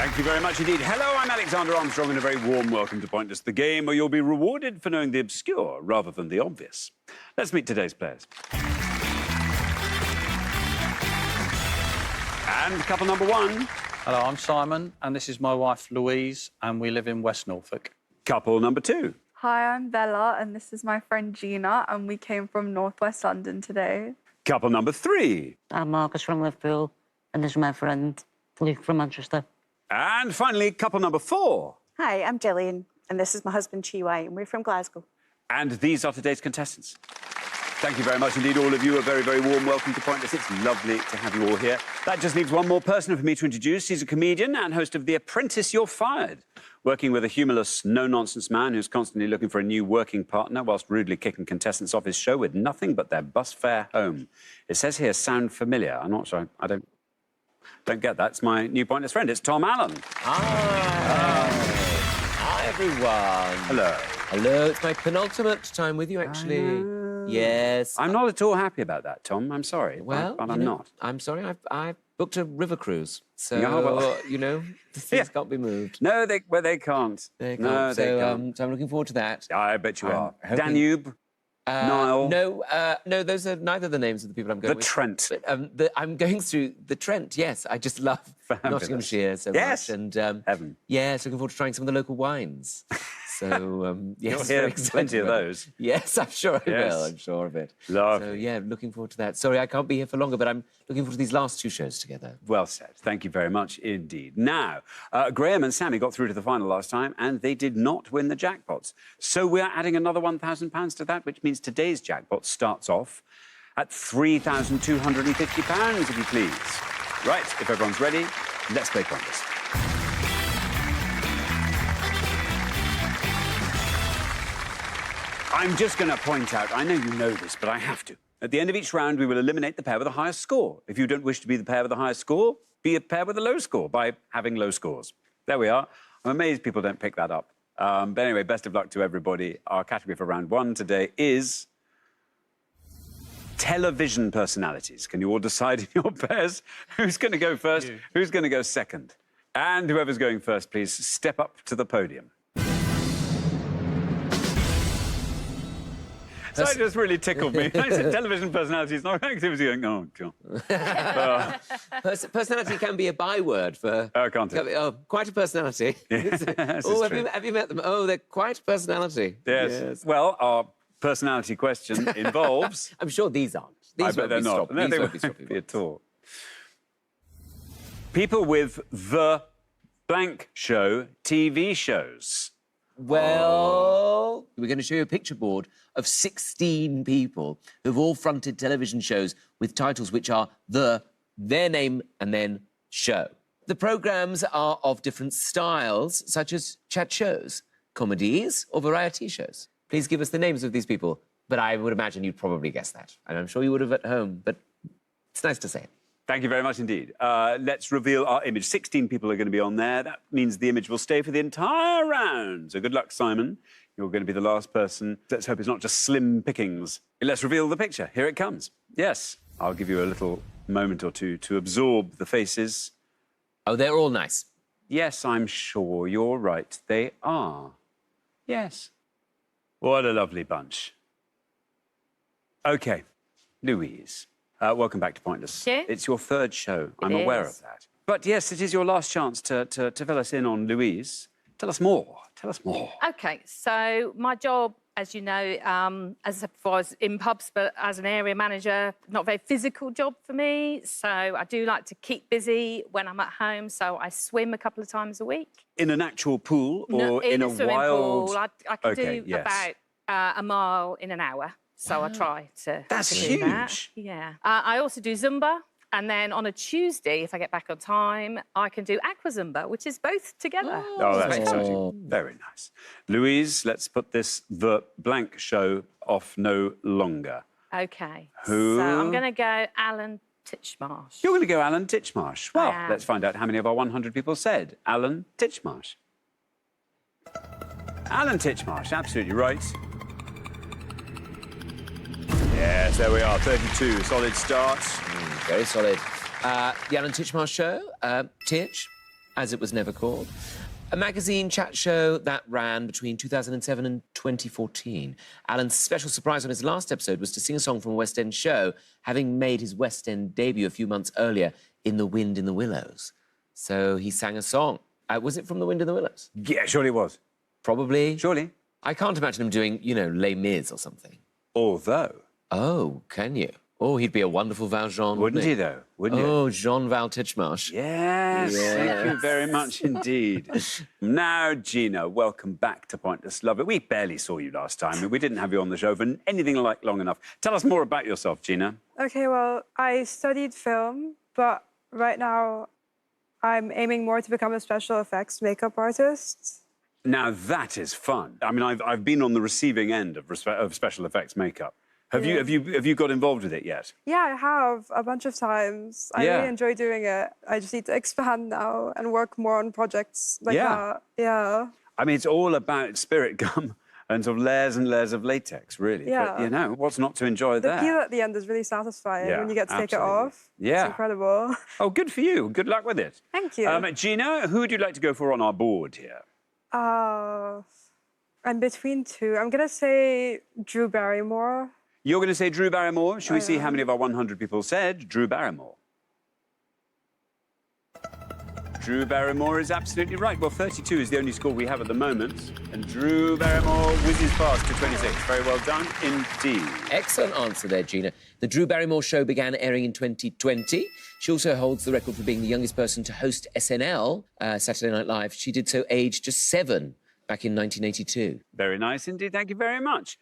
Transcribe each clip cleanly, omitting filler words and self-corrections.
Thank you very much indeed. Hello, I'm Alexander Armstrong, and a very warm welcome to Pointless, the game where you'll be rewarded for knowing the obscure rather than the obvious. Let's meet today's players. And couple number one. Hello, I'm Simon, and this is my wife Louise, and we live in West Norfolk. Couple number two. Hi, I'm Bella, and this is my friend Gina, and we came from northwest London today. Couple number three. I'm Marcus from Liverpool, and this is my friend Luke from Manchester. And finally, couple number four. Hi, I'm Gillian, and this is my husband Chiwei, and we're from Glasgow. And these are today's contestants. Thank you very much indeed, all of you. A very, very warm welcome to Pointless. It's lovely to have you all here. That just leaves one more person for me to introduce. He's a comedian and host of The Apprentice You're Fired, working with a humourless, no-nonsense man who's constantly looking for a new working partner whilst rudely kicking contestants off his show with nothing but their bus fare home. It says here, sound familiar. I'm not sure. I don't get that. It's my new Pointless friend. It's Tom Allen. Hi, everyone. Hello. Hello. It's my penultimate time with you, actually. Yes. I'm not at all happy about that, Tom. I'm sorry. Well, but I'm not. I'm sorry. I've booked a river cruise, so Yeah, well- you know, the things can't be moved. No, they can't. They No, can't. they So, can't. so I'm looking forward to that. I bet you are. hoping- Danube, Nile. No, those are neither the names of the people I'm going The with. Trent. But, I'm going through the Trent. Yes, I just love Fabulous. Nottinghamshire so Yes. much, and Heaven. yes, looking forward to trying some of the local wines. So yes, You'll very hear excited plenty of about it. those. Yes, I'm sure I Yes. will. I'm sure of it. Lovely. So yeah, looking forward to that. Sorry, I can't be here for longer, but I'm looking forward to these last two shows together. Well said. Thank you very much indeed. Now, Graham and Sammy got through to the final last time, and they did not win the jackpots. So we're adding another £1,000 to that, which means today's jackpot starts off at £3,250, if you please. Right, if everyone's ready, let's play Pointless. I'm just going to point out, I know you know this, but I have to. At the end of each round, we will eliminate the pair with the highest score. If you don't wish to be the pair with the highest score, be a pair with a low score by having low scores. There we are. I'm amazed people don't pick that up. But anyway, best of luck to everybody. Our category for round one today is television personalities. Can you all decide in your pairs who's going to go first, who's going to go second? And whoever's going first, please step up to the podium. So it just really tickled me. I said television personalities, not activity. Oh, God. Personality can be a byword for... Oh, can't it? Oh, quite a personality. This Oh, is true. have you met them? Oh, they're quite a personality. Yes. Well, our personality question involves... I'm sure these aren't. These I bet won't they're be not. stroppy. No, These they won't be won't stroppy be ones. at all. People with the blank show TV shows. Well, we're going to show you a picture board of 16 people who've all fronted television shows with titles which are their name, and then show. The programmes are of different styles, such as chat shows, comedies, or variety shows. Please give us the names of these people, but I would imagine you'd probably guess that. And I'm sure you would have at home, but it's nice to say it. Thank you very much indeed. Let's reveal our image. 16 people are going to be on there. That means the image will stay for the entire round. So good luck, Simon. You're going to be the last person. Let's hope it's not just slim pickings. Let's reveal the picture. Here it comes. Yes, I'll give you a little moment or two to absorb the faces. Oh, they're all nice. Yes, I'm sure you're right. They are. Yes. What a lovely bunch. OK, Louise. Welcome back to Pointless. Thank you. It's your third show. I'm aware of that. But yes, it is your last chance to fill us in on Louise. Tell us more. Tell us more. OK, so my job, as you know, as I said before, I was in pubs, but as an area manager, not a very physical job for me. So I do like to keep busy when I'm at home. So I swim a couple of times a week. In an actual pool or No, in a swimming wild... pool. I can OK, do yes. about a mile in an hour. So I try to That's to do that. huge. Yeah. I also do Zumba. And then on a Tuesday, if I get back on time, I can do Aqua Zumba, which is both together. Oh, that's Oh. exciting. Very nice. Louise, let's put this the blank show off no longer. OK. Who? So I'm going to go Alan Titchmarsh. You're going to go Alan Titchmarsh. Well, am. let's find out how many of our 100 people said Alan Titchmarsh. Alan Titchmarsh, absolutely right. Yes, there we are, 32. Solid start. Very solid. The Alan Titchmarsh Show. Titch, as it was never called. A magazine chat show that ran between 2007 and 2014. Alan's special surprise on his last episode was to sing a song from a West End show, having made his West End debut a few months earlier in The Wind in the Willows. So he sang a song. Was it from The Wind in the Willows? Yeah, surely it was. Probably. Surely. I can't imagine him doing, you know, Les Mis or something. Although... Oh, can you? Oh, he'd be a wonderful Valjean, Wouldn't he, though? Wouldn't he? Oh, Jean-Val Titchmarsh. Yes, thank you very much indeed. Now, Gina, welcome back to Pointless. Love it. We barely saw you last time. We didn't have you on the show for anything like long enough. Tell us more about yourself, Gina. Okay, well, I studied film, but right now I'm aiming more to become a special effects makeup artist. Now, that is fun. I mean, I've been on the receiving end of special effects makeup. Have you got involved with it yet? Yeah, I have a bunch of times. I really enjoy doing it. I just need to expand now and work more on projects like that. Yeah. I mean, it's all about spirit gum and sort of layers and layers of latex, really. Yeah. But, you know, what's not to enjoy there? The peel at the end is really satisfying when you get to take it absolutely. off. Yeah. It's incredible. Oh, good for you. Good luck with it. Thank you. Gina, who would you like to go for on our board here? I'm between two. I'm going to say Drew Barrymore. You're going to say Drew Barrymore. Shall we see how many of our 100 people said Drew Barrymore? Drew Barrymore is absolutely right. Well, 32 is the only score we have at the moment. And Drew Barrymore whizzes past to 26. Very well done indeed. Excellent answer there, Gina. The Drew Barrymore show began airing in 2020. She also holds the record for being the youngest person to host SNL, Saturday Night Live. She did so aged just 7 back in 1982. Very nice indeed. Thank you very much.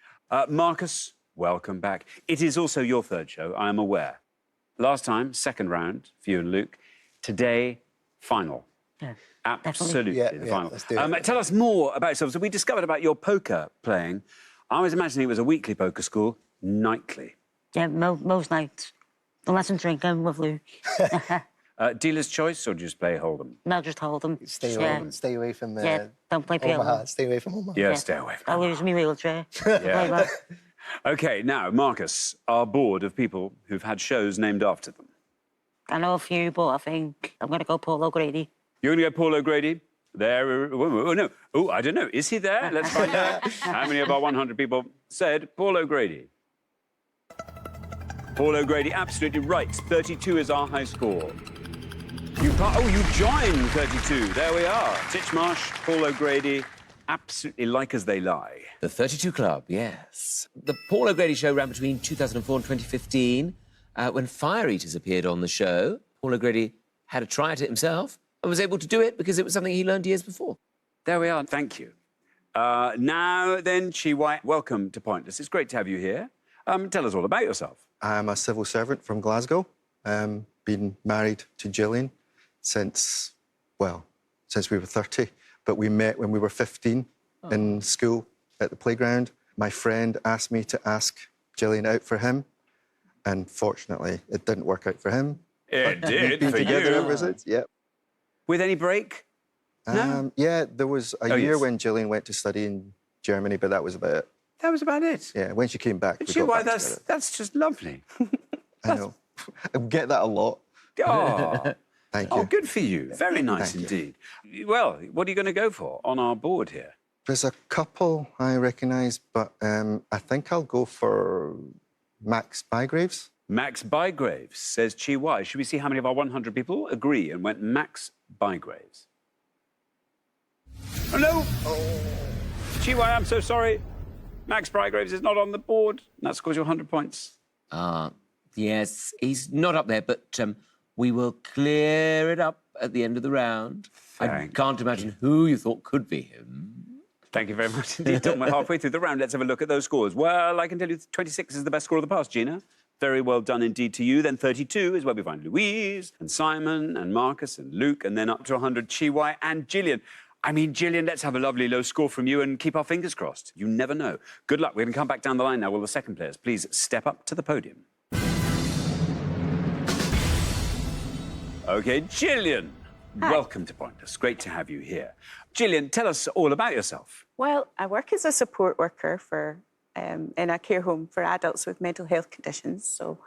Marcus, welcome back. It is also your third show, I am aware. Last time, second round for you and Luke. Today, final. Yeah, absolutely Yeah, the yeah, final. let's do it. Tell us more about yourself. So we discovered about your poker playing. I was imagining it was a weekly poker school, nightly. Yeah, most nights. Unless I'm drinking with Luke. Dealer's choice, or do you just play Hold'em? No, just hold them. Stay away from the... Yeah, don't play Omaha. PL. Stay away from Omaha. Yeah, stay away from I'll lose my wheelchair. Yeah. OK, now, Marcus, our board of people who've had shows named after them. I know a few, but I think I'm going to go Paul O'Grady. You're going to go Paul O'Grady? There... Oh, no. Oh, I don't know. Is he there? Let's find out. How many of our 100 people said Paul O'Grady? Paul O'Grady, absolutely right. 32 is our high score. You joined 32. There we are. Titchmarsh, Paul O'Grady, absolutely like as they lie. The 32 Club, yes. The Paul O'Grady show ran between 2004 and 2015. When Fire Eaters appeared on the show, Paul O'Grady had a try at it himself and was able to do it because it was something he learned years before. There we are. Thank you. Now then, Chi White, welcome to Pointless. It's great to have you here. Tell us all about yourself. I'm a civil servant from Glasgow. Been married to Gillian since we were 30. But we met when we were 15 in school at the playground. My friend asked me to ask Gillian out for him. And fortunately, it didn't work out for him. It did Been for together you. ever since, yep. With any break? No? Yeah, there was a year yes. when Gillian went to study in Germany, but that was about it. That was about it. Yeah, when she came back, we Chi got White, back together. that's just lovely. I know. I get that a lot. Oh, Thank you. oh, good for you. Very nice Thank you. indeed. Well, what are you going to go for on our board here? There's a couple I recognise, but I think I'll go for Max Bygraves. Max Bygraves, says Chi Wai. Should we see how many of our 100 people agree and went Max Bygraves? Oh, no! Oh. Chi Wai, I'm so sorry. Max Bygraves is not on the board. And that scores you 100 points. Yes, he's not up there, but we will clear it up at the end of the round. I Thank can't imagine who you thought could be him. Thank you very much indeed, Tom. We're halfway through the round. Let's have a look at those scores. Well, I can tell you 26 is the best score of the past, Gina. Very well done indeed to you. Then 32 is where we find Louise and Simon and Marcus and Luke, and then up to 100, Chi Wai and Gillian. I mean, Gillian, let's have a lovely low score from you and keep our fingers crossed. You never know. Good luck. We're going to come back down the line now. Will the second players please step up to the podium? OK, Gillian. Hi. Welcome to Pointless. Great to have you here. Gillian, tell us all about yourself. Well, I work as a support worker for in a care home for adults with mental health conditions, so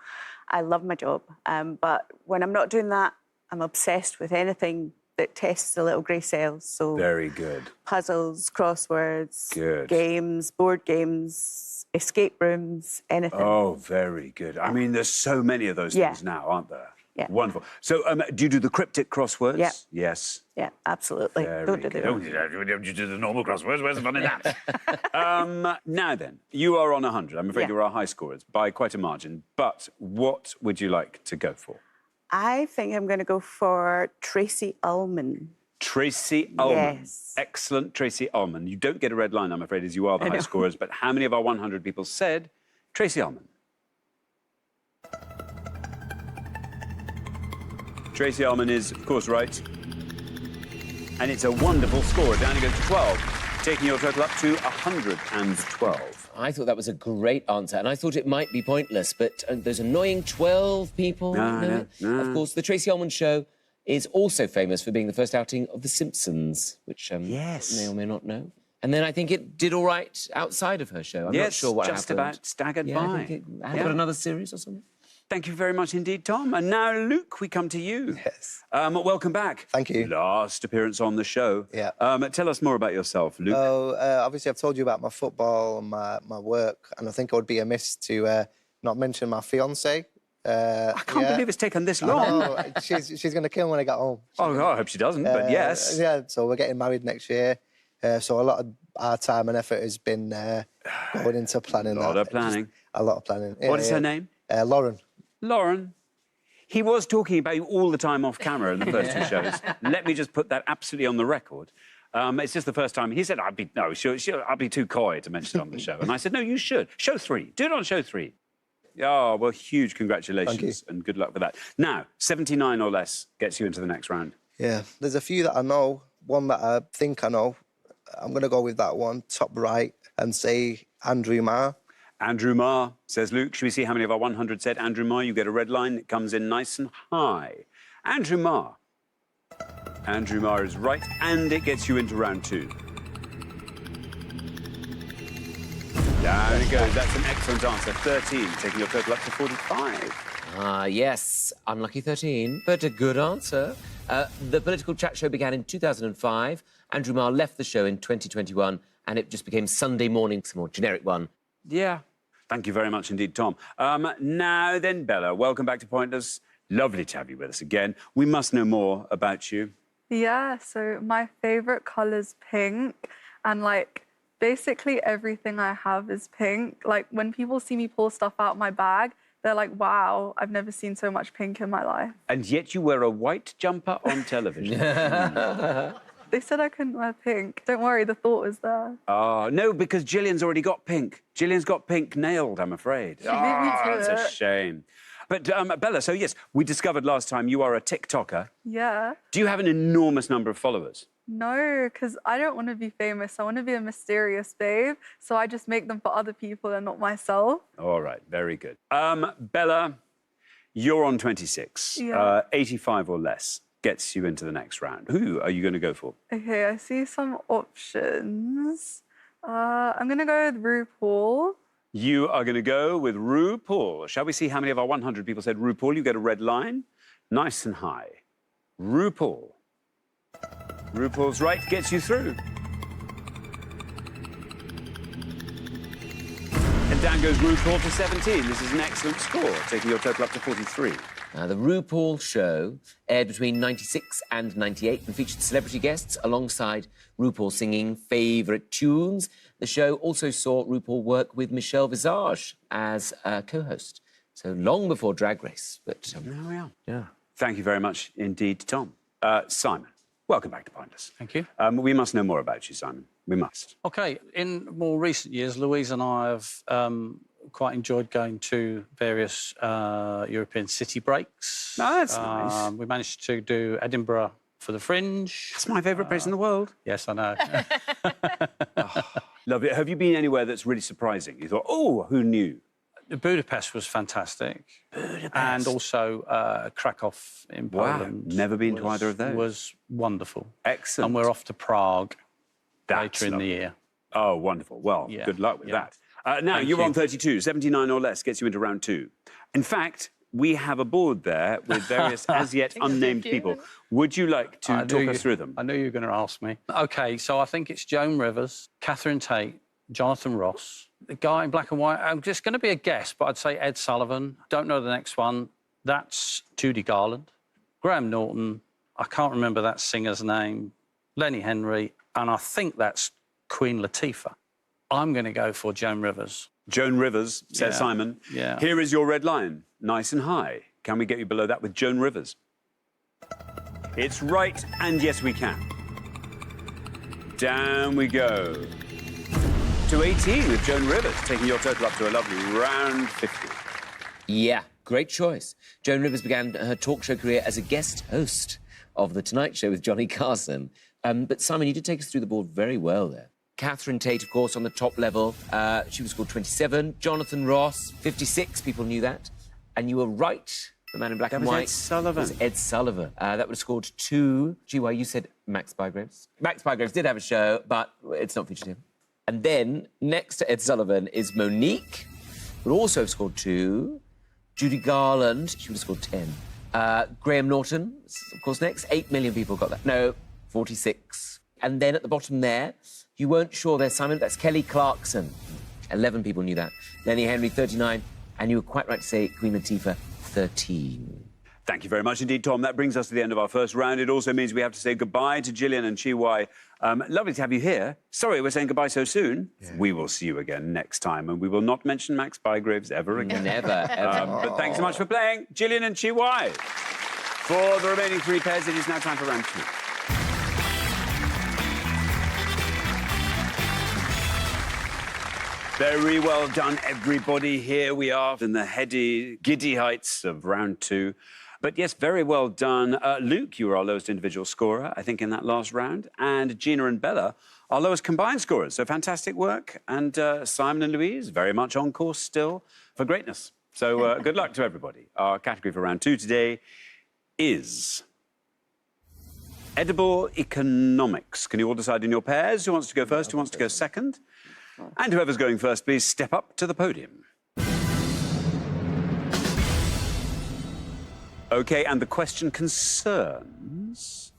I love my job. But when I'm not doing that, I'm obsessed with anything that tests the little grey cells. So Very good. puzzles, crosswords, Good. games, board games, escape rooms, anything. Oh, very good. I mean, there's so many of those Yeah. things now, aren't there? Yeah. Wonderful. So, do you do the cryptic crosswords? Yeah. Yes. Yeah, absolutely. Very Don't do good. the Don't you do the normal crosswords? Where's the fun in that? Now then, you are on 100. I'm afraid Yeah. you are high scorers by quite a margin. But what would you like to go for? I think I'm going to go for Tracy Ullman. Tracy Ullman. Yes. Excellent, Tracy Ullman. You don't get a red line, I'm afraid, as you are the high scorers. But how many of our 100 people said Tracy Ullman? Tracy Ullman is, of course, right. And it's a wonderful score. Down it goes to 12, taking your total up to 112. I thought that was a great answer, and I thought it might be pointless, but those annoying 12 people... No. Of course, the Tracy Ullman Show is also famous for being the first outing of The Simpsons, which Yes. may or may not know. And then I think it did all right outside of her show. I'm not sure what just happened. about staggered Yeah, by. I think it had got another series or something. Thank you very much indeed, Tom. And now, Luke, we come to you. Yes. Welcome back. Thank you. Last appearance on the show. Yeah. Tell us more about yourself, Luke. Obviously, I've told you about my football and my work, and I think I would be amiss to not mention my fiancée. I can't believe it's taken this long. Oh, she's going to kill me when I get home. Oh, I hope she doesn't, but yes. Yeah, so we're getting married next year. So a lot of our time and effort has been going into planning that. A lot of planning. A lot of planning. What is her name? Lauren. Lauren. He was talking about you all the time off camera in the first two shows. Let me just put that absolutely on the record. It's just the first time. He said, I'd be too coy to mention it on the show. And I said, no, you should. Show 3. Do it on show 3. Oh, well, huge congratulations and good luck with that. Now, 79 or less gets you into the next round. Yeah, there's a few that I know. One that I think I know. I'm going to go with that one, top right, and say Andrew Marr. Andrew Marr, says Luke. Should we see how many of our 100 said Andrew Marr? You get a red line. It comes in nice and high. Andrew Marr. Andrew Marr is right, and it gets you into round 2. Down it goes. That's an excellent answer. 13, taking your total up to 45. Yes, unlucky 13, but a good answer. The political chat show began in 2005. Andrew Marr left the show in 2021, and it just became Sunday Morning, some more generic one. Yeah. Thank you very much indeed, Tom. Now then, Bella, welcome back to Pointless. Lovely to have you with us again. We must know more about you. Yeah, so my favourite colour's pink, and, like, basically everything I have is pink. Like, when people see me pull stuff out my bag, they're like, wow, I've never seen so much pink in my life. And yet you wear a white jumper on television. They said I couldn't wear pink. Don't worry, the thought was there. Oh, no, because Gillian's already got pink. Gillian's got pink nailed, I'm afraid. She beat me to That's a it. shame. But, Bella, so yes, we discovered last time you are a TikToker. Yeah. Do you have an enormous number of followers? No, because I don't want to be famous. I want to be a mysterious babe. So I just make them for other people and not myself. All right, very good. Bella, you're on 26. Yeah. 85 or less gets you into the next round. Who are you going to go for? Okay, I see some options. I'm going to go with RuPaul. You are going to go with RuPaul. Shall we see how many of our 100 people said RuPaul? You get a red line. Nice and high. RuPaul. RuPaul's right, gets you through. And down goes RuPaul to 17. This is an excellent score, taking your total up to 43. The RuPaul show aired between 96 and 98 and featured celebrity guests alongside RuPaul singing favourite tunes. The show also saw RuPaul work with Michelle Visage as a co-host. So long before Drag Race, but... There we are. Yeah. Thank you very much indeed, Tom. Simon, welcome back to Pointless. Thank you. We must know more about you, Simon. We must. OK, in more recent years, Louise and I have quite enjoyed going to various European city breaks. Oh, that's nice. We managed to do Edinburgh for the Fringe. That's my favourite place in the world. Yes, I know. Lovely. Have you been anywhere that's really surprising? You thought, oh, who knew? Budapest was fantastic. Budapest. And also Krakow in Wow, Poland. never been to either of those. Was wonderful. Excellent. And we're off to Prague That's later in the lovely. year. Oh, wonderful. Well, Yeah, good luck with yeah. that. Now, Thank you're you. on 32. 79 or less gets you into round 2. In fact, we have a board there with various as yet unnamed people. Would you like to talk us through them? I knew you were going to ask me. OK, so I think it's Joan Rivers, Catherine Tate, Jonathan Ross. The guy in black and white, I'm just going to be a guess, but I'd say Ed Sullivan. Don't know the next one. That's Judy Garland. Graham Norton. I can't remember that singer's name. Lenny Henry. And I think that's Queen Latifah. I'm going to go for Joan Rivers. Joan Rivers, says Yeah, Simon. yeah. Here is your red line, nice and high. Can we get you below that with Joan Rivers? It's right, and yes, we can. Down we go. To 18 with Joan Rivers, taking your total up to a lovely round 50. Yeah, great choice. Joan Rivers began her talk show career as a guest host of The Tonight Show with Johnny Carson. But Simon, you did take us through the board very well there. Catherine Tate, of course, on the top level. She was scored 27. Jonathan Ross, 56. People knew that. And you were right. The man in black and white Ed Sullivan. was Ed Sullivan. That would have scored 2. GY, you said Max Bygraves. Max Bygraves did have a show, but it's not featured here. And then, next to Ed Sullivan is Monique, who would also have scored 2. Judy Garland, she would have scored 10. Graham Norton, of course, next. 8 million people got that. No, 46. And then at the bottom there, you weren't sure there, Simon, that's Kelly Clarkson. 11 people knew that. Lenny Henry, 39. And you were quite right to say Queen Latifah, 13. Thank you very much indeed, Tom. That brings us to the end of our first round. It also means we have to say goodbye to Gillian and Chiwai. Lovely to have you here. Sorry we're saying goodbye so soon. Yeah. We will see you again next time, and we will not mention Max Bygraves ever again. Never, ever. But thanks so much for playing, Gillian and Chiwai. For the remaining 3 pairs, it is now time for round 2. Very well done, everybody. Here we are in the heady, giddy heights of round 2. But yes, very well done. Luke, you were our lowest individual scorer, I think, in that last round. And Gina and Bella, our lowest combined scorers. So fantastic work. And Simon and Louise, very much on course still for greatness. So good luck to everybody. Our category for round 2 today is edible economics. Can you all decide in your pairs who wants to go first, who wants to go second? And whoever's going first, please step up to the podium. OK, and the question concerns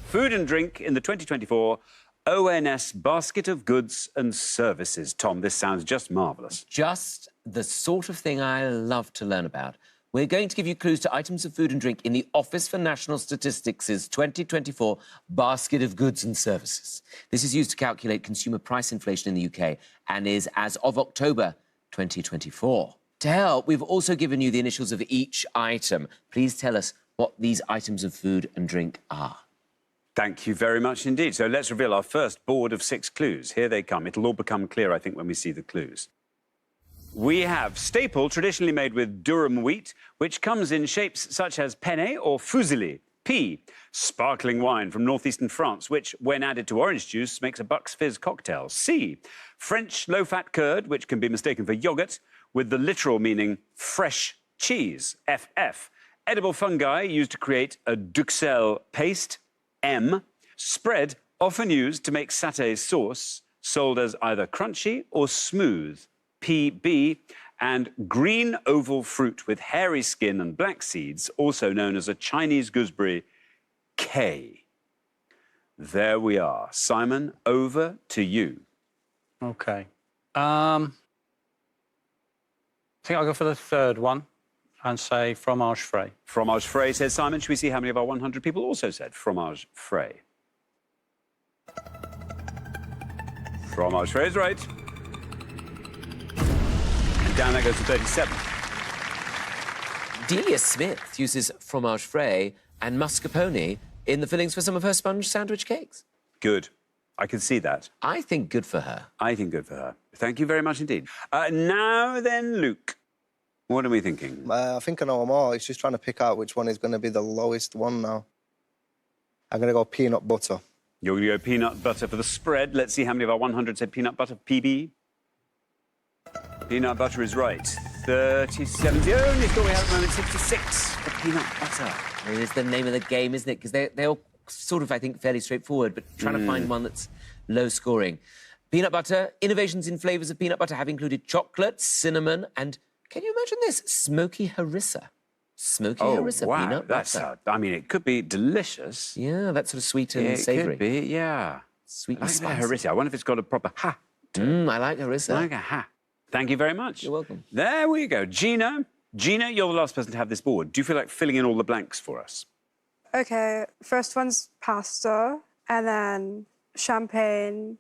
food and drink in the 2024 ONS Basket of Goods and Services. Tom, this sounds just marvellous. Just the sort of thing I love to learn about. We're going to give you clues to items of food and drink in the Office for National Statistics' 2024 Basket of Goods and Services. This is used to calculate consumer price inflation in the UK and is as of October 2024. To help, we've also given you the initials of each item. Please tell us what these items of food and drink are. Thank you very much indeed. So let's reveal our first board of 6 clues. Here they come. It'll all become clear, I think, when we see the clues. We have staple, traditionally made with durum wheat, which comes in shapes such as penne or fusilli. P, sparkling wine from northeastern France, which, when added to orange juice, makes a Bucks Fizz cocktail. C, French low-fat curd, which can be mistaken for yoghurt, with the literal meaning fresh cheese. FF, edible fungi used to create a duxelles paste. M, spread, often used to make satay sauce, sold as either crunchy or smooth. PB, and green oval fruit with hairy skin and black seeds, also known as a Chinese gooseberry, K. There we are. Simon, over to you. OK. I think I'll go for the third one and say fromage frais. Fromage frais, says Simon. Should we see how many of our 100 people also said fromage frais? Fromage frais is right. And down that goes to 37. Delia Smith uses fromage frais and mascarpone in the fillings for some of her sponge sandwich cakes. Good. I can see that. I think good for her. I think good for her. Thank you very much indeed. Now then, Luke, what are we thinking? I think I know them all. It's just trying to pick out which one is going to be the lowest one now. I'm going to go peanut butter. You're going to go peanut butter for the spread. Let's see how many of our 100 said peanut butter. PB. Peanut butter is right. 37. The only score we have at the moment, 66 for peanut butter. It is the name of the game, isn't it? Because they're all sort of, I think, fairly straightforward, but trying to find one that's low scoring. Peanut butter, innovations in flavours of peanut butter have included chocolate, cinnamon, and, can you imagine this, smoky harissa. Smoky Oh, harissa, wow. peanut That's, butter. I mean, it could be delicious. Yeah, that's sort of sweet and It savoury. could be, yeah. Sweet I and like the spicy. harissa. I wonder if it's got a proper ha. I like harissa. Like a ha. Thank you very much. You're welcome. There we go. Gina, you're the last person to have this board. Do you feel like filling in all the blanks for us? Okay, first one's pasta, and then champagne,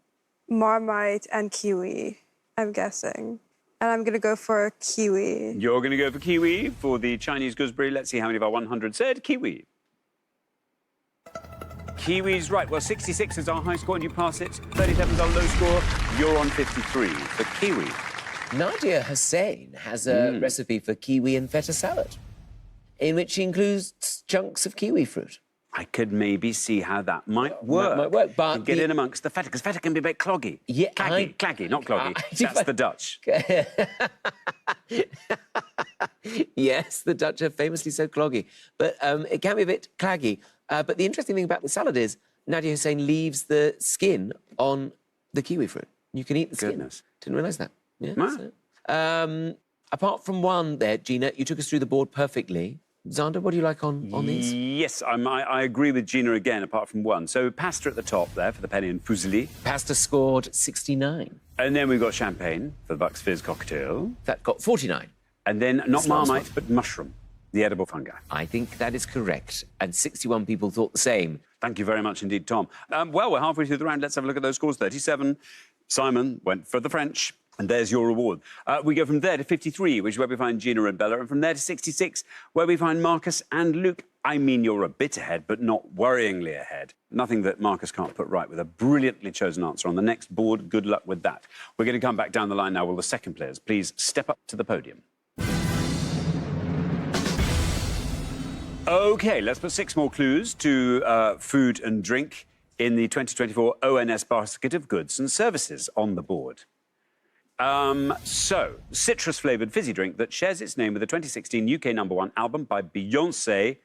Marmite, and kiwi, I'm guessing. And I'm going to go for kiwi. You're going to go for kiwi for the Chinese gooseberry. Let's see how many of our 100 said kiwi. Kiwi's right. Well, 66 is our high score, and you pass it. 37 is our low score. You're on 53 for kiwi. Nadia Hussein has a recipe for kiwi and feta salad, in which she includes chunks of kiwi fruit. I could maybe see how that might work. Might work, but you get in amongst the feta, because feta can be a bit cloggy. Yeah, claggy, not cloggy. That's the Dutch. Yes, the Dutch are famously so cloggy, but it can be a bit claggy. But the interesting thing about the salad is Nadia Hussein leaves the skin on the kiwi fruit. You can eat the skin. Goodness. Didn't realise that. Yeah. Wow. So, apart from one there, Gina, you took us through the board perfectly. Xander, what do you like on these? Yes, I agree with Gina again, apart from one. So pasta at the top there for the penny and fusilli. Pasta scored 69. And then we've got champagne for the Bucks Fizz cocktail. That got 49. And then not This last Marmite, one. but mushroom, the edible fungi. I think that is correct. And 61 people thought the same. Thank you very much indeed, Tom. Well, we're halfway through the round. Let's have a look at those scores. 37. Simon went for the French. And there's your reward. We go from there to 53, which is where we find Gina and Bella, and from there to 66, where we find Marcus and Luke. I mean, you're a bit ahead, but not worryingly ahead. Nothing that Marcus can't put right with a brilliantly chosen answer on the next board. Good luck with that. We're going to come back down the line now. Will the second players please step up to the podium? OK, let's put 6 more clues to food and drink in the 2024 ONS basket of goods and services on the board. So, citrus-flavoured fizzy drink that shares its name with the 2016 UK #1 album by Beyoncé,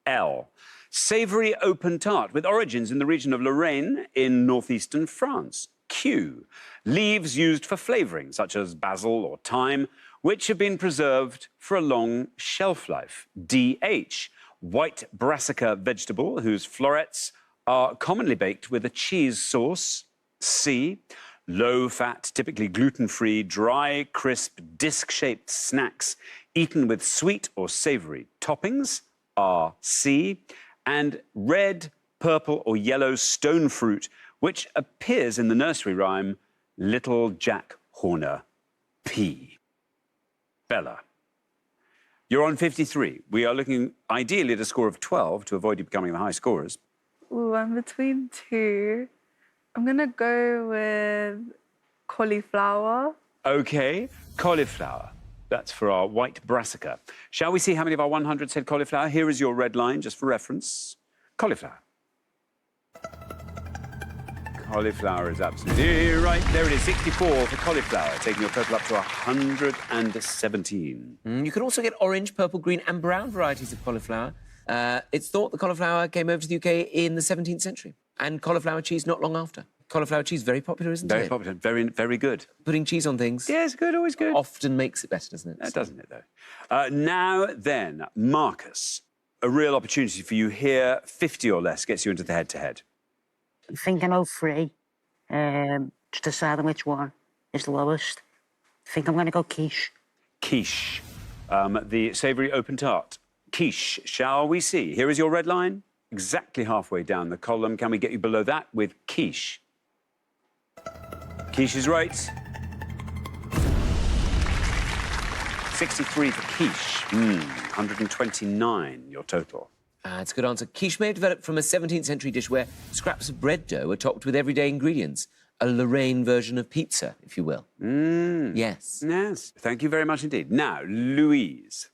L. Savoury open tart with origins in the region of Lorraine in northeastern France, Q. Leaves used for flavouring, such as basil or thyme, which have been preserved for a long shelf life, DH. White brassica vegetable, whose florets are commonly baked with a cheese sauce, C. Low-fat, typically gluten-free, dry, crisp, disc-shaped snacks eaten with sweet or savoury toppings are C. And red, purple or yellow stone fruit, which appears in the nursery rhyme Little Jack Horner, P. Bella, you're on 53. We are looking ideally at a score of 12 to avoid you becoming the high scorers. Ooh, I'm between two. I'm going to go with cauliflower. OK, cauliflower. That's for our white brassica. Shall we see how many of our 100 said cauliflower? Here is your red line, just for reference. Cauliflower. Cauliflower is absolutely right. There it is, 64 for cauliflower, taking your total up to 117. You can also get orange, purple, green and brown varieties of cauliflower. It's thought the cauliflower came over to the UK in the 17th century. And cauliflower cheese not long after. Cauliflower cheese, very popular, isn't it? Very popular, very good. Putting cheese on things. Yes, good, always good. Often makes it better, doesn't it? Doesn't it, though? Now then, Marcus, a real opportunity for you here. 50 or less gets you into the head-to-head. I think I know 3. Just deciding which one is the lowest. I think I'm going to go quiche. Quiche, the savoury open tart. Quiche, shall we see? Here is your red line. Exactly halfway down the column. Can we get you below that with quiche? Quiche is right. 63 for quiche. 129, your total. It's a good answer. Quiche may have developed from a 17th century dish where scraps of bread dough are topped with everyday ingredients. A Lorraine version of pizza, if you will. Yes. Yes, thank you very much indeed. Now, Louise,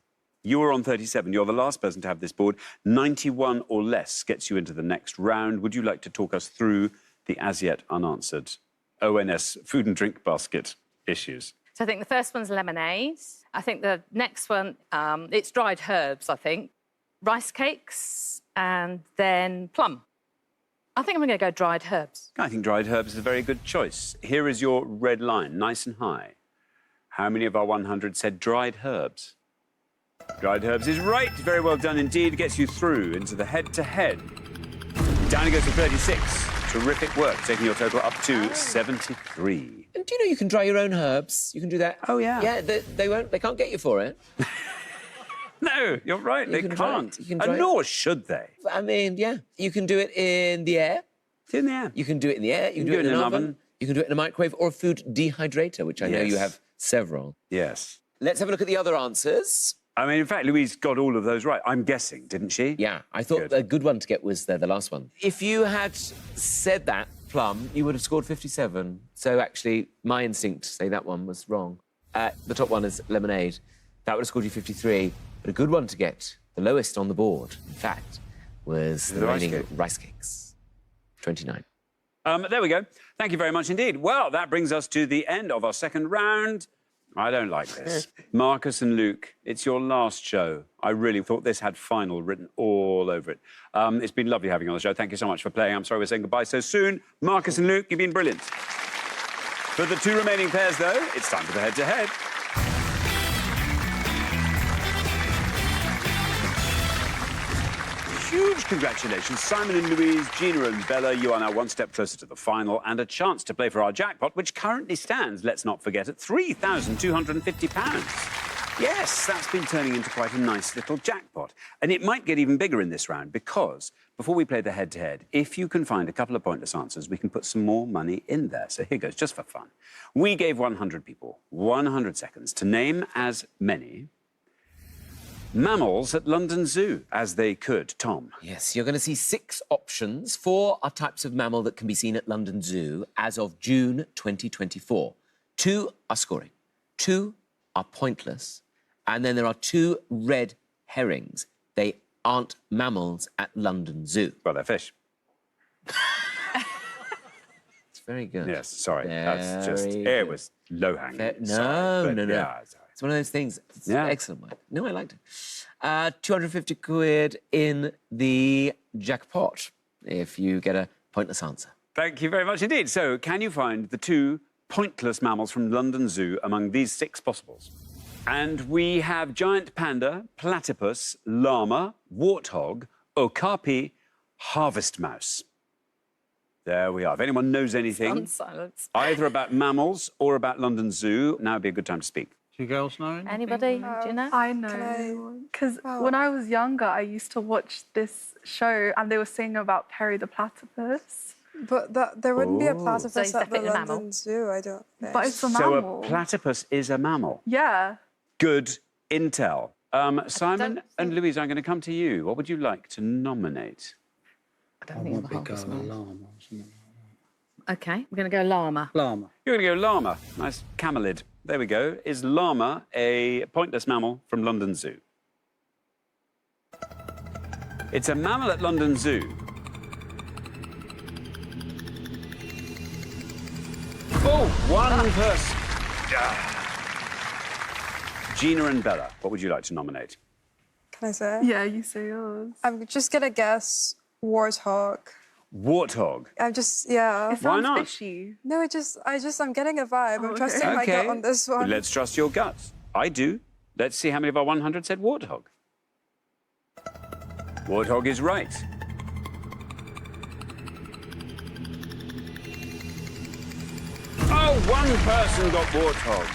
you are on 37. You're the last person to have this board. 91 or less gets you into the next round. Would you like to talk us through the as-yet unanswered ONS food and drink basket issues? So I think the first one's lemonade. I think the next one, it's dried herbs, I think. Rice cakes and then plum. I think I'm going to go dried herbs. I think dried herbs is a very good choice. Here is your red line, nice and high. How many of our 100 said dried herbs? Dried herbs is right. Very well done indeed. Gets you through into the head-to-head. Down it goes to 36. Terrific work, taking your total up to 73. And do you know you can dry your own herbs? You can do that. Oh, yeah. Yeah, they can't get you for it. No, you're right. They can't. And nor should they. I mean, yeah. You can do it in the air. It's in the air. You can do it in the air. You can do it in an oven. You can do it in a microwave or a food dehydrator, which I know you have several. Yes. Let's have a look at the other answers. I mean, in fact, Louise got all of those right. I'm guessing, didn't she? Yeah, I thought a good one to get was the last one. If you had said that, plum, you would have scored 57. So actually, my instinct to say that one was wrong. The top one is lemonade. That would have scored you 53. But a good one to get, the lowest on the board, in fact, was the remaining rice cakes. 29. There we go. Thank you very much indeed. Well, that brings us to the end of our second round. I don't like this. Marcus and Luke, it's your last show. I really thought this had final written all over it. It's been lovely having you on the show. Thank you so much for playing. I'm sorry we're saying goodbye so soon. Marcus and Luke, you've been brilliant. For the two remaining pairs, though, it's time for the head-to-head. Huge congratulations, Simon and Louise, Gina and Bella. You are now one step closer to the final and a chance to play for our jackpot, which currently stands, let's not forget, at £3,250. Yes, that's been turning into quite a nice little jackpot. And it might get even bigger in this round because, before we play the head-to-head, if you can find a couple of pointless answers, we can put some more money in there. So here goes, just for fun. We gave 100 people 100 seconds to name as many mammals at London Zoo as they could. Tom? Yes, you're going to see 6 options. 4 are types of mammal that can be seen at London Zoo as of June 2024. 2 are scoring, 2 are pointless, and then there are 2 red herrings. They aren't mammals at London Zoo. Well, they're fish. It's very good. Yes, sorry. That's just... Very It good. was low-hanging. No. Yeah, it's one of those things. It's Yeah. excellent work. No, I liked it. 250 quid in the jackpot if you get a pointless answer. Thank you very much indeed. So, can you find the 2 pointless mammals from London Zoo among these 6 possibles? And we have giant panda, platypus, llama, warthog, okapi, harvest mouse. There we are. If anyone knows anything, Silence. either about mammals or about London Zoo, now would be a good time to speak. Do you girls know anything? Anybody? Do you know? I know. Because when I was younger, I used to watch this show and they were saying about Perry the platypus. But there wouldn't be a So platypus it's at the definitely a mammal. London Zoo, I don't think. But it's a So mammal. a platypus is a mammal. Yeah. Good intel. Simon don't and Louise, I'm going to come to you. What would you like to nominate? I don't think Big it's a llama llama. or something. OK, we're going to go llama. Llama. You're going to go llama. Nice camelid. There we go. Is llama a pointless mammal from London Zoo? It's a mammal at London Zoo. Oh, one person. Gina and Bella, what would you like to nominate? Can I say? Yeah, you say yours. I'm just going to guess warthog. Warthog. I'm just, yeah. It sounds not? fishy. No, I'm getting a vibe. I'm okay. trusting my gut on this one. Let's trust your guts. I do. Let's see how many of our 100 said warthog. Warthog is right. Oh, one person got warthog.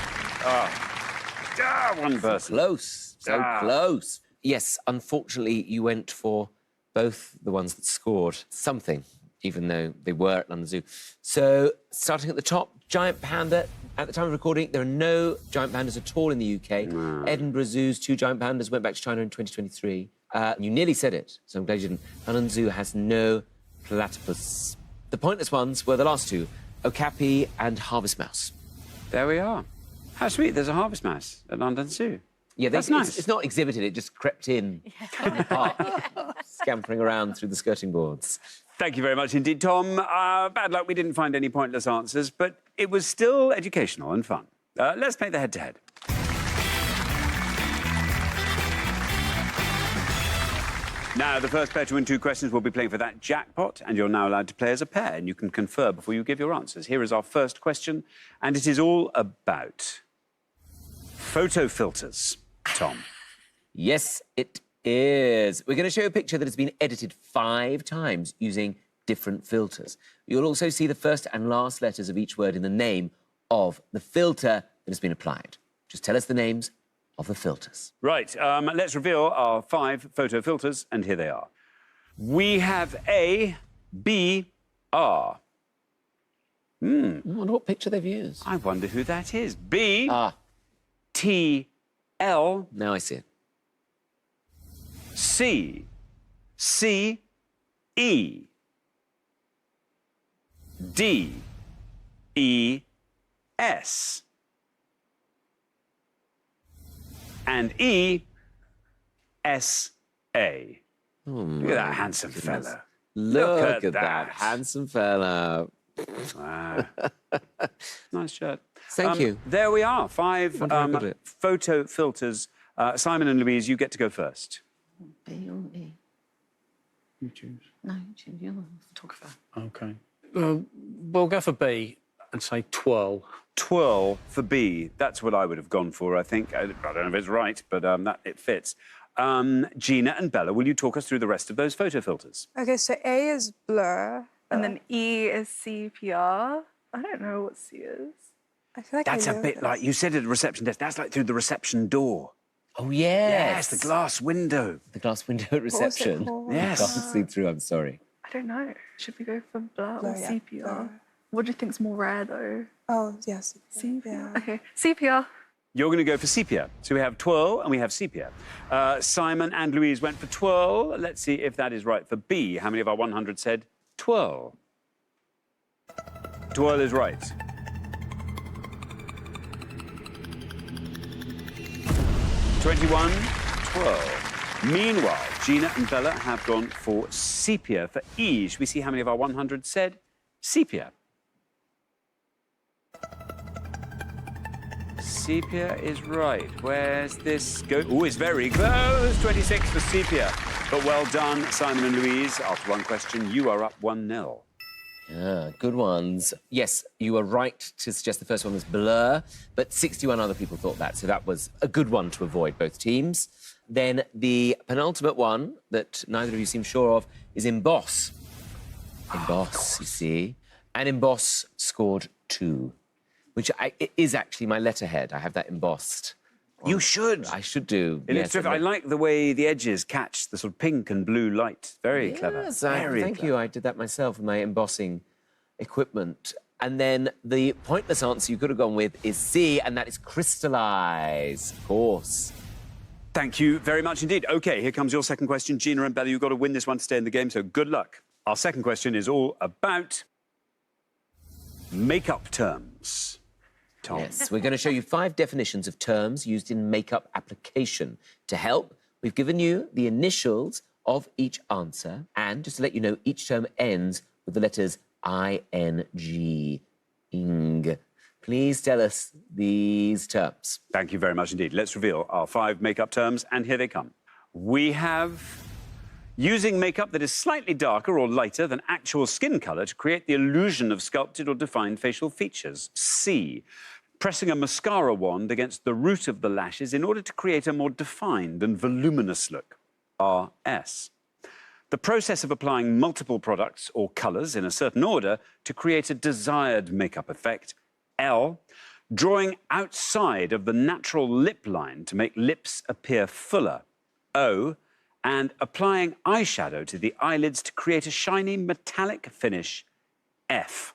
One person. Close. So close. Yes, unfortunately, you went for both the ones that scored something, even though they were at London Zoo. So, starting at the top, giant panda. At the time of recording, there are no giant pandas at all in the UK. Edinburgh Zoo's 2 giant pandas went back to China in 2023. You nearly said it, so I'm glad you didn't. London Zoo has no platypus. The pointless ones were the last 2, okapi and harvest mouse. There we are. How sweet, there's a harvest mouse at London Zoo. Yeah, That's nice. It's not exhibited, it just crept in the park, scampering around through the skirting boards. Thank you very much indeed, Tom. Bad luck, we didn't find any pointless answers, but it was still educational and fun. Let's play the head-to-head. Now, the first pair to win 2 questions will be playing for that jackpot, and you're now allowed to play as a pair, and you can confer before you give your answers. Here is our first question, and it is all about photo filters. Tom. Yes, it is. We're going to show you a picture that has been edited 5 times using different filters. You'll also see the first and last letters of each word in the name of the filter that has been applied. Just tell us the names of the filters. Right, let's reveal our 5 photo filters, and here they are. We have A, B, R. I wonder what picture they've used. I wonder who that is. B, Ah, T, L, now I see it. C, C, E, D, E, S, and E, S, A. Look at that handsome fella. Look at that that. handsome fella. Wow. Nice shirt. Thank you. There we are, 5 Wonder who got it. photo filters. Simon and Louise, you get to go first. B or E? You choose. No, you choose. You'll talk about. OK. We'll go for B and say twirl. Twirl for B. That's what I would have gone for, I think. I don't know if it's right, but that it fits. Gina and Bella, will you talk us through the rest of those photo filters? Okay, so A is blur. And then E is sepia. I don't know what C is. I feel like That's I a know bit this. like, you said at the reception desk, that's like through the reception door. Oh, yes. Yes, the glass window. The glass window at reception. called? Yes. Can't see through, I'm sorry. I don't know. Should we go for blur Blur, or yeah, sepia? blur. What do you think's more rare though? Oh, yes. Sepia. Yeah. Okay, sepia. You're going to go for sepia. So we have twirl and we have sepia. Simon and Louise went for twirl. Let's see if that is right for B. How many of our 100 said twirl? Twirl is right. 21, twirl. Meanwhile, Gina and Bella have gone for sepia for E. Should we see how many of our 100 said sepia? Sepia is right. Where's this go? Oh, it's very close. 26 for sepia. But well done, Simon and Louise. After one question, you are up 1-0. Ah, good ones. Yes, you were right to suggest the first one was blur, but 61 other people thought that, so that was a good one to avoid, both teams. Then the penultimate one that neither of you seem sure of is emboss. Emboss, you see. And emboss scored 2, which is actually my letterhead. I have that embossed. You should. I should do. It looks terrific. I like the way the edges catch the sort of pink and blue light. Very clever. Yes, Very thank clever. you. I did that myself with my embossing equipment. And then the pointless answer you could have gone with is C, and that is crystallise, of course. Thank you very much indeed. OK, here comes your second question. Gina and Bella, you've got to win this one to stay in the game, so good luck. Our second question is all about makeup terms. Tom. Yes, we're going to show you 5 definitions of terms used in makeup application. To help, we've given you the initials of each answer, and just to let you know, each term ends with the letters I-N-G. Ing. Please tell us these terms. Thank you very much indeed. Let's reveal our 5 makeup terms, and here they come. We have using makeup that is slightly darker or lighter than actual skin colour to create the illusion of sculpted or defined facial features. C. Pressing a mascara wand against the root of the lashes in order to create a more defined and voluminous look. R.S. The process of applying multiple products or colours in a certain order to create a desired makeup effect. L. Drawing outside of the natural lip line to make lips appear fuller. O. And applying eyeshadow to the eyelids to create a shiny metallic finish. F.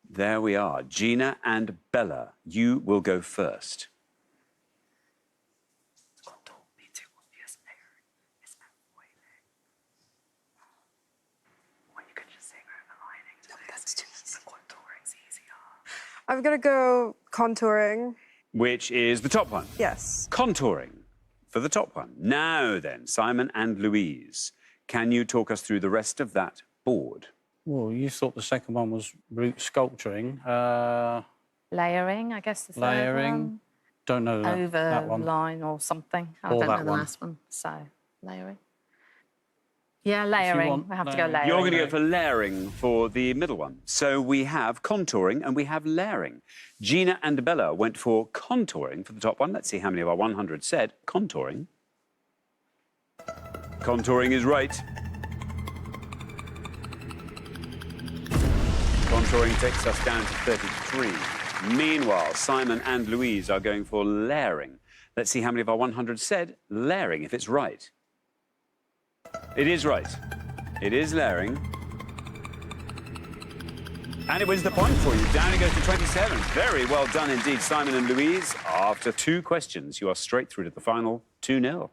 There we are. Gina and Bella, you will go first. I'm going to go contouring. Which is the top one? Yes. Contouring for the top one. Now then, Simon and Louise, can you talk us through the rest of that board? Well, you thought the second one was root sculpturing. Layering, I guess the third Layering. one. Don't know that one. Overline or something. I Or don't know that the one. last one. So, layering. Yeah, layering. want We have to go layering. layering. You're going to go for layering for the middle one. So we have contouring and we have layering. Gina and Bella went for contouring for the top one. Let's see how many of our 100 said contouring. Contouring is right. Contouring takes us down to 33. Meanwhile, Simon and Louise are going for layering. Let's see how many of our 100 said layering, if it's right. It is right. It is layering. And it wins the point for you. Down it goes to 27. Very well done indeed, Simon and Louise. After 2 questions, you are straight through to the final 2-0.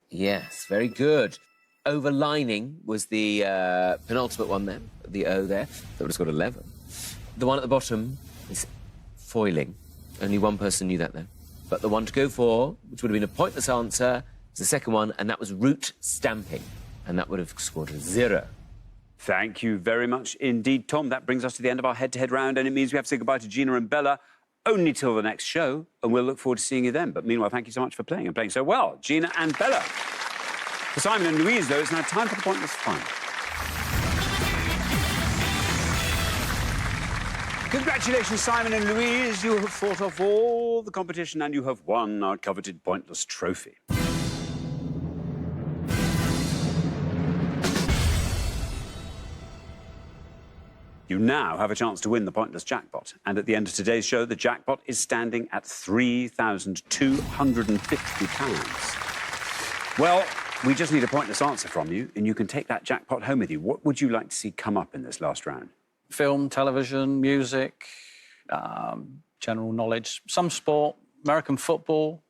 Yes, very good. Overlining was the penultimate one there, the O there. That would have got 11. The one at the bottom is foiling. Only one person knew that, though. But the one to go for, which would have been a pointless answer, was the second one, and that was root stamping. And that would have scored a 0. Thank you very much indeed, Tom. That brings us to the end of our head-to-head round, and it means we have to say goodbye to Gina and Bella only till the next show, and we'll look forward to seeing you then. But meanwhile, thank you so much for playing and playing so well, Gina and Bella. For Simon and Louise, though, it's now time for the pointless fun. Congratulations, Simon and Louise. You have fought off all the competition and you have won our coveted pointless trophy. You now have a chance to win the pointless jackpot. And at the end of today's show, the jackpot is standing at £3,250. Well, we just need a pointless answer from you, and you can take that jackpot home with you. What would you like to see come up in this last round? Film, television, music, general knowledge, some sport, American football.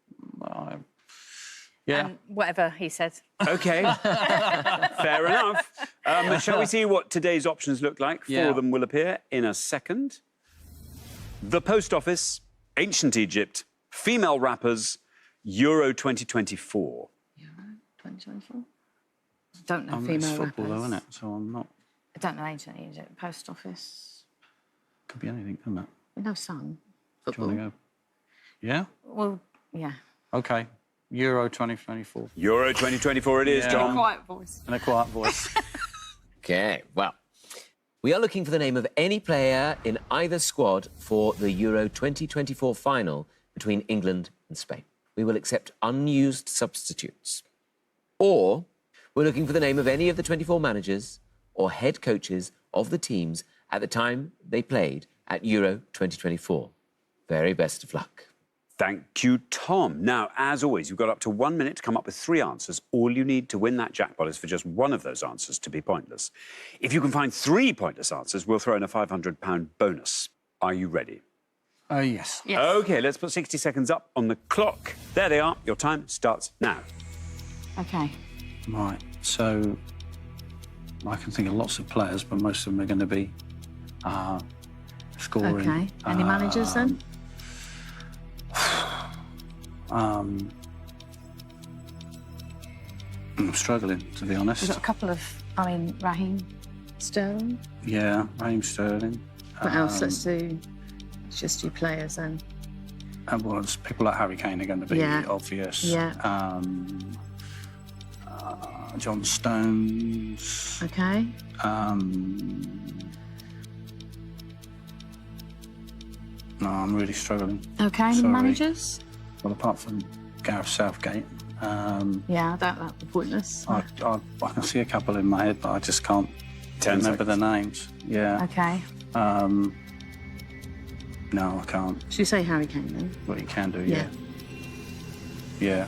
Yeah. And whatever he said. OK. Fair enough. Shall we see what today's options look like? 4 of them will appear in a second. The Post Office, Ancient Egypt, Female Rappers, Euro 2024. Euro 2024? I don't know It's female football, rappers. though, isn't it? So I'm not... I don't know ancient Egypt. Post office. Could be anything, couldn't it? We know some. Do you Football. want to go? Yeah? Well, yeah. OK. Euro 2024. Euro 2024 it is, Tom. Quiet voice. In a quiet voice. OK, well, we are looking for the name of any player in either squad for the Euro 2024 final between England and Spain. We will accept unused substitutes. Or we're looking for the name of any of the 24 managers or head coaches of the teams at the time they played at Euro 2024. Very best of luck. Thank you, Tom. Now, as always, you've got up to 1 minute to come up with 3 answers. All you need to win that jackpot is for just one of those answers to be pointless. If you can find 3 pointless answers, we'll throw in a £500 bonus. Are you ready? Yes. Yes. OK, let's put 60 seconds up on the clock. There they are. Your time starts now. Okay. Right, so I can think of lots of players, but most of them are going to be scoring. Okay. Any managers then? I'm struggling, to be honest. We've got a couple of, Raheem Sterling. Yeah, Raheem Sterling. What else? Let's just do players then. Well, it's people like Harry Kane are going to be obvious. Yeah. John Stones. Okay. No, I'm really struggling. Okay, any Sorry. managers? Well, apart from Gareth Southgate. Yeah, that'd be pointless. I can see a couple in my head, but I just can't remember the names. Yeah. Okay. No, I can't. Should we say Harry Kane then? Well, you can do, Yeah.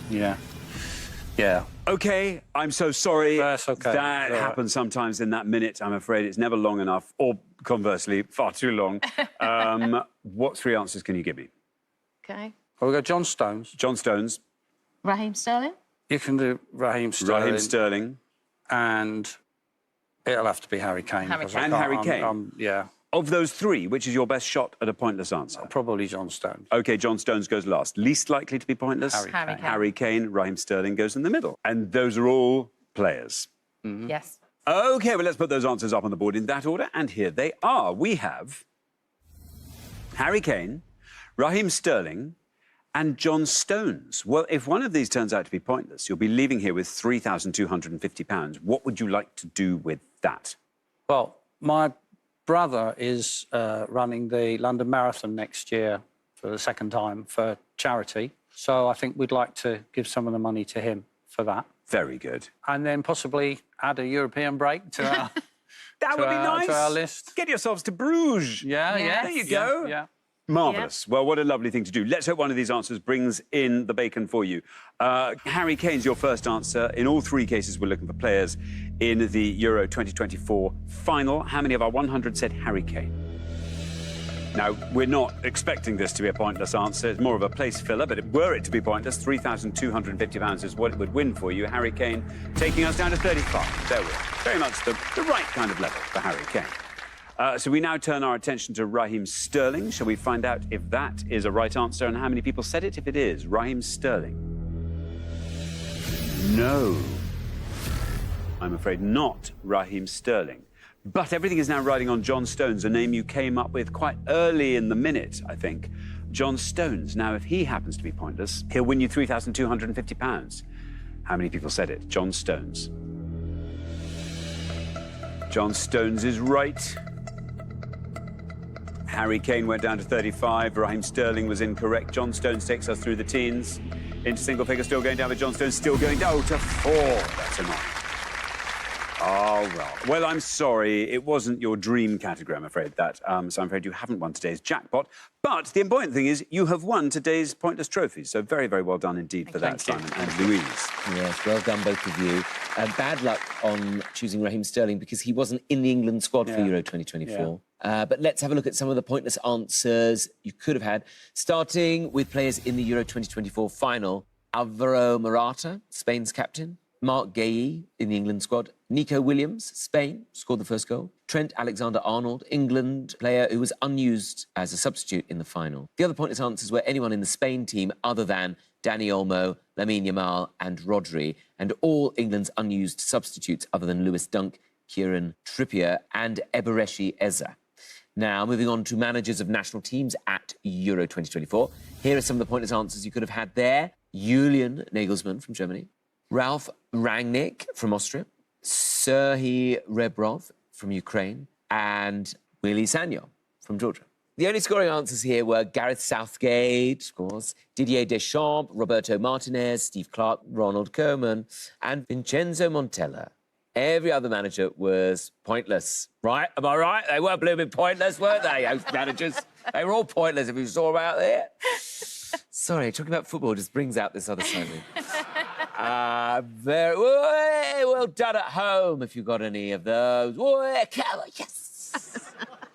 Yeah. OK, I'm so sorry. That's OK. That happens sometimes in that minute, I'm afraid. It's never long enough, or conversely, far too long. What 3 answers can you give me? Okay. Well, we got John Stones. John Stones. Raheem Sterling? You can do Raheem Sterling. Raheem Sterling. And it'll have to be Harry Kane. Harry because I Kane. And can't- Harry Kane? Yeah. Of those 3, which is your best shot at a pointless answer? Probably John Stones. OK, John Stones goes last. Least likely to be pointless? Harry Harry Kane. Kane. Harry Kane, Raheem Sterling goes in the middle. And those are all players. Yes. OK, well, let's put those answers up on the board in that order. And here they are. We have Harry Kane, Raheem Sterling, and John Stones. Well, if one of these turns out to be pointless, you'll be leaving here with £3,250. What would you like to do with that? Well, my brother is running the London Marathon next year for the second time for charity. So I think we'd like to give some of the money to him for that. Very good. And then possibly add a European break to our, That would be nice. to our list. Get yourselves to Bruges. Yeah, yeah. There you go. Yeah. Marvellous. Well, what a lovely thing to do. Let's hope one of these answers brings in the bacon for you. Harry Kane's your first answer. In all three cases, we're looking for players in the Euro 2024 final. How many of our 100 said Harry Kane? Now, we're not expecting this to be a pointless answer. It's more of a place filler, but were it to be pointless, £3,250 is what it would win for you. Harry Kane taking us down to 35. There we are. Very much the right kind of level for Harry Kane. So we now turn our attention to Raheem Sterling. Shall we find out if that is a right answer and how many people said it? If it is, Raheem Sterling. No. I'm afraid not Raheem Sterling. But everything is now riding on John Stones, a name you came up with quite early in the minute, I think. John Stones. Now, if he happens to be pointless, he'll win you £3,250. How many people said it? John Stones. John Stones is right. Harry Kane went down to 35. Raheem Sterling was incorrect. John Stones takes us through the teens. Into single figure, still going down, but John Stones still going down to 4. That's annoying. Oh, well. Well, I'm sorry. It wasn't your dream category, I'm afraid, that. So I'm afraid you haven't won today's jackpot. But the important thing is you have won today's pointless trophies. So very, very well done indeed for that, Simon and Louise. Yes, well done, both of you. Bad luck on choosing Raheem Sterling because he wasn't in the England squad for Euro 2024. But let's have a look at some of the pointless answers you could have had. Starting with players in the Euro 2024 final. Alvaro Morata, Spain's captain. Mark Guehi in the England squad. Nico Williams, Spain, scored the first goal. Trent Alexander-Arnold, England player who was unused as a substitute in the final. The other pointless answers were anyone in the Spain team other than Dani Olmo, Lamine Yamal and Rodri, and all England's unused substitutes other than Lewis Dunk, Kieran Trippier and Eberechi Eze. Now, moving on to managers of national teams at Euro 2024. Here are some of the pointless answers you could have had there. Julian Nagelsmann from Germany. Ralf Rangnick from Austria, Serhii Rebrov from Ukraine, and Willy Sagnol from Georgia. The only scoring answers here were Gareth Southgate, of course, Didier Deschamps, Roberto Martinez, Steve Clark, Ronald Koeman, and Vincenzo Montella. Every other manager was pointless, right? Am I right? They were blooming pointless, weren't they, those managers? They were all pointless if you saw them out there. Sorry, talking about football just brings out this other side of me. Very well done at home if you got any of those. Yes!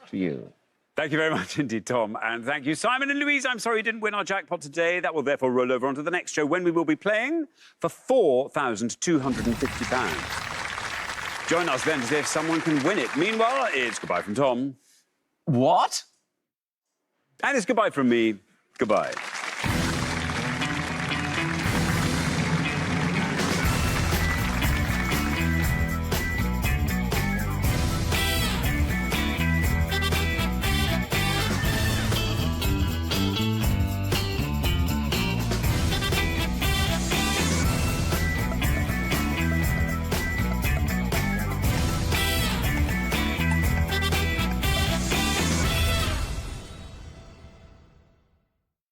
To you. Thank you very much indeed, Tom. And thank you, Simon and Louise. I'm sorry you didn't win our jackpot today. That will therefore roll over onto the next show when we will be playing for £4,250. Join us then to see if someone can win it. Meanwhile, it's goodbye from Tom. What? And it's goodbye from me. Goodbye.